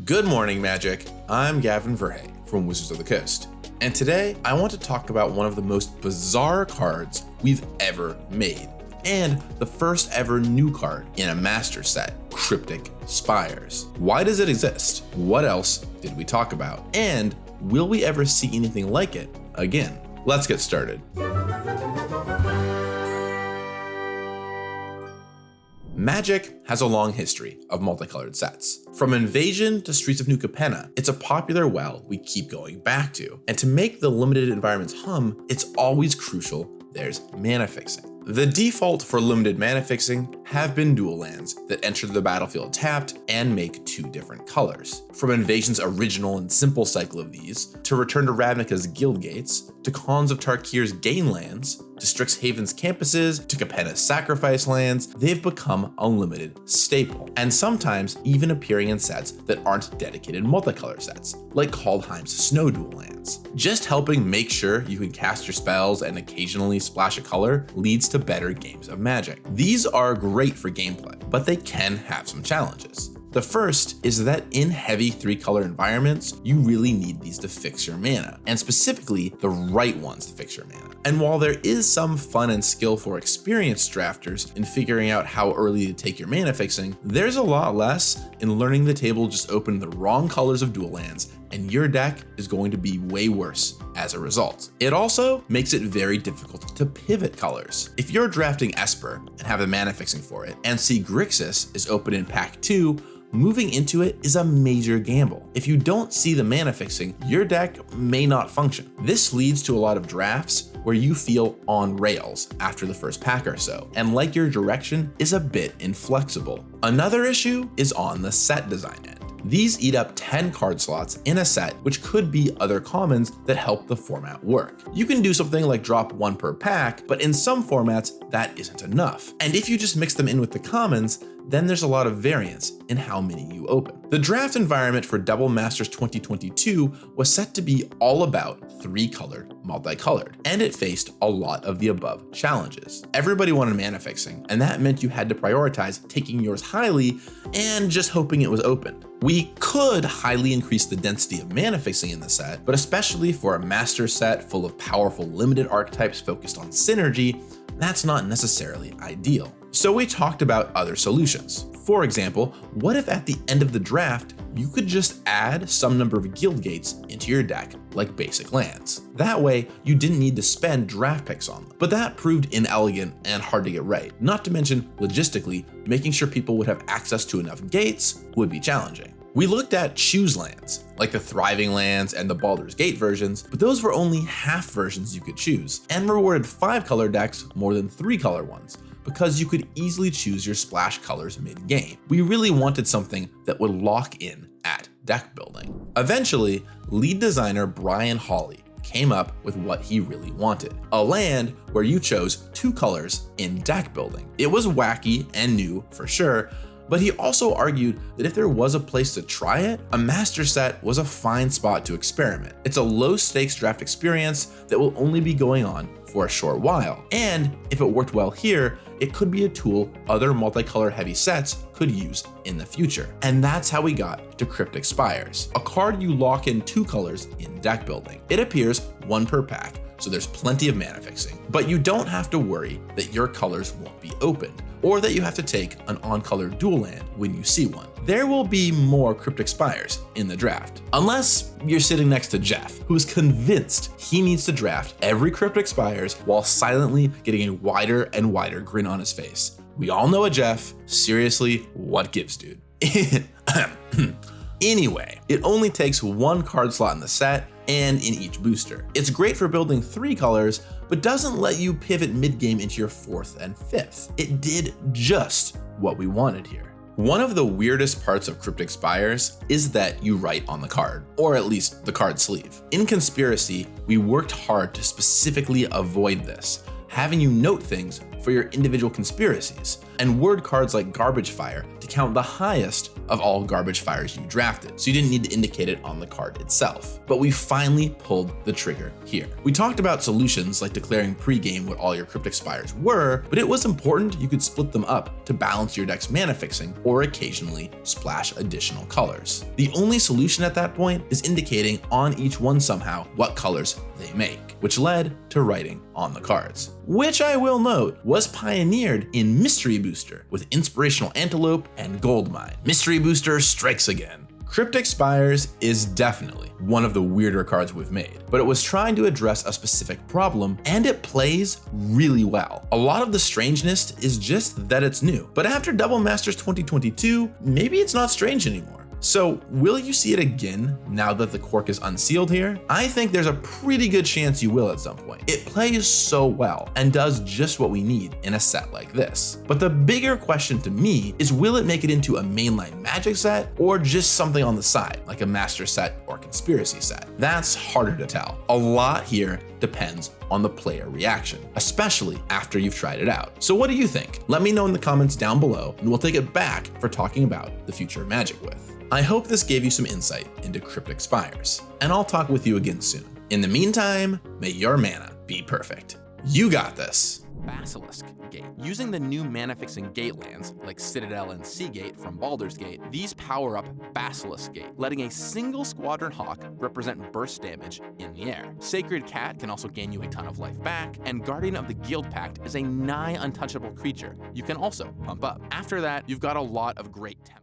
Good morning, Magic. I'm Gavin Verhey from Wizards of the Coast, and today I want to talk about one of the most bizarre cards we've ever made, and the first ever new card in a master set, Cryptic Spires. Why does it exist? What else did we talk about? And will we ever see anything like it again? Let's get started. Magic has a long history of multicolored sets. From Invasion to Streets of New Capenna, it's a popular well we keep going back to. And to make the limited environments hum, it's always crucial there's mana fixing. The default for limited mana fixing have been dual lands that enter the battlefield tapped and make two different colors. From Invasion's original and simple cycle of these, to Return to Ravnica's Guild Gates, to Khans of Tarkir's Gain lands, to Strixhaven's Campuses, to Capenna's Sacrifice lands, they've become a limited staple, and sometimes even appearing in sets that aren't dedicated multicolor sets, like Kaldheim's Snow Dual lands. Just helping make sure you can cast your spells and occasionally splash a color leads to better games of Magic. These are great for gameplay, but they can have some challenges. The first is that in heavy 3-color environments, you really need these to fix your mana, and specifically the right ones to fix your mana. And while there is some fun and skill for experienced drafters in figuring out how early to take your mana fixing, there's a lot less in learning the table just opened the wrong colors of dual lands, and your deck is going to be way worse as a result. It also makes it very difficult to pivot colors. If you're drafting Esper and have the mana fixing for it, and see Grixis is open in pack 2, moving into it is a major gamble. If you don't see the mana fixing, your deck may not function. This leads to a lot of drafts where you feel on rails after the first pack or so, and like your direction is a bit inflexible. Another issue is on the set design end. These eat up 10 card slots in a set, which could be other commons that help the format work. You can do something like drop 1 per pack, but in some formats that isn't enough. And if you just mix them in with the commons, then there's a lot of variance in how many you open. The draft environment for Double Masters 2022 was set to be all about 3-colored, multicolored, and it faced a lot of the above challenges. Everybody wanted mana fixing, and that meant you had to prioritize taking yours highly and just hoping it was opened. We could highly increase the density of mana fixing in the set, but especially for a master set full of powerful limited archetypes focused on synergy, that's not necessarily ideal. So we talked about other solutions. For example, what if at the end of the draft, you could just add some number of Guild Gates into your deck, like basic lands? That way, you didn't need to spend draft picks on them. But that proved inelegant and hard to get right. Not to mention, logistically, making sure people would have access to enough gates would be challenging. We looked at choose lands, like the Thriving lands and the Baldur's Gate versions, but those were only half versions you could choose, and rewarded 5-color decks more than 3-color ones, because you could easily choose your splash colors mid-game. We really wanted something that would lock in at deck building. Eventually, lead designer Brian Hawley came up with what he really wanted, a land where you chose 2 colors in deck building. It was wacky and new for sure, but he also argued that if there was a place to try it, a master set was a fine spot to experiment. It's a low-stakes draft experience that will only be going on for a short while. And if it worked well here, it could be a tool other multicolor heavy sets could use in the future. And that's how we got to Cryptic Spires, a card you lock in 2 colors in deck building. It appears 1 per pack, so there's plenty of mana fixing, but you don't have to worry that your colors won't be opened, or that you have to take an on-color dual land when you see one. There will be more Cryptic Spires in the draft, unless you're sitting next to Jeff, who's convinced he needs to draft every Cryptic Spires while silently getting a wider and wider grin on his face. We all know a Jeff. Seriously, what gives, dude? Anyway, it only takes 1 card slot in the set and in each booster. It's great for building 3 colors, but doesn't let you pivot mid-game into your 4th and 5th. It did just what we wanted here. One of the weirdest parts of Cryptic Spires is that you write on the card, or at least the card sleeve. In Conspiracy, we worked hard to specifically avoid this, having you note things for your individual conspiracies, and word cards like Garbage Fire to count the highest of all Garbage Fires you drafted, so you didn't need to indicate it on the card itself. But we finally pulled the trigger here. We talked about solutions like declaring pre-game what all your Cryptic Spires were, but it was important you could split them up to balance your deck's mana fixing or occasionally splash additional colors. The only solution at that point is indicating on each one somehow what colors they make, which led to writing on the cards, which I will note was pioneered in Mystery Booster with Inspirational Antelope and Goldmine. Mystery Booster strikes again. Cryptic Spires is definitely one of the weirder cards we've made, but it was trying to address a specific problem, and it plays really well. A lot of the strangeness is just that it's new, but after Double Masters 2022, maybe it's not strange anymore. So will you see it again now that the cork is unsealed here? I think there's a pretty good chance you will at some point. It plays so well and does just what we need in a set like this. But the bigger question to me is, will it make it into a mainline Magic set or just something on the side, like a Master set or Conspiracy set? That's harder to tell. A lot here depends on the player reaction, especially after you've tried it out. So what do you think? Let me know in the comments down below, and we'll take it back for talking about the future of Magic with. I hope this gave you some insight into Cryptic Spires, and I'll talk with you again soon. In the meantime, may your mana be perfect. You got this. Basilisk Gate. Using the new mana-fixing gate lands, like Citadel and Seagate from Baldur's Gate, these power up Basilisk Gate, letting a single Squadron Hawk represent burst damage in the air. Sacred Cat can also gain you a ton of life back, and Guardian of the Guild Pact is a nigh untouchable creature you can also pump up. After that, you've got a lot of great templates.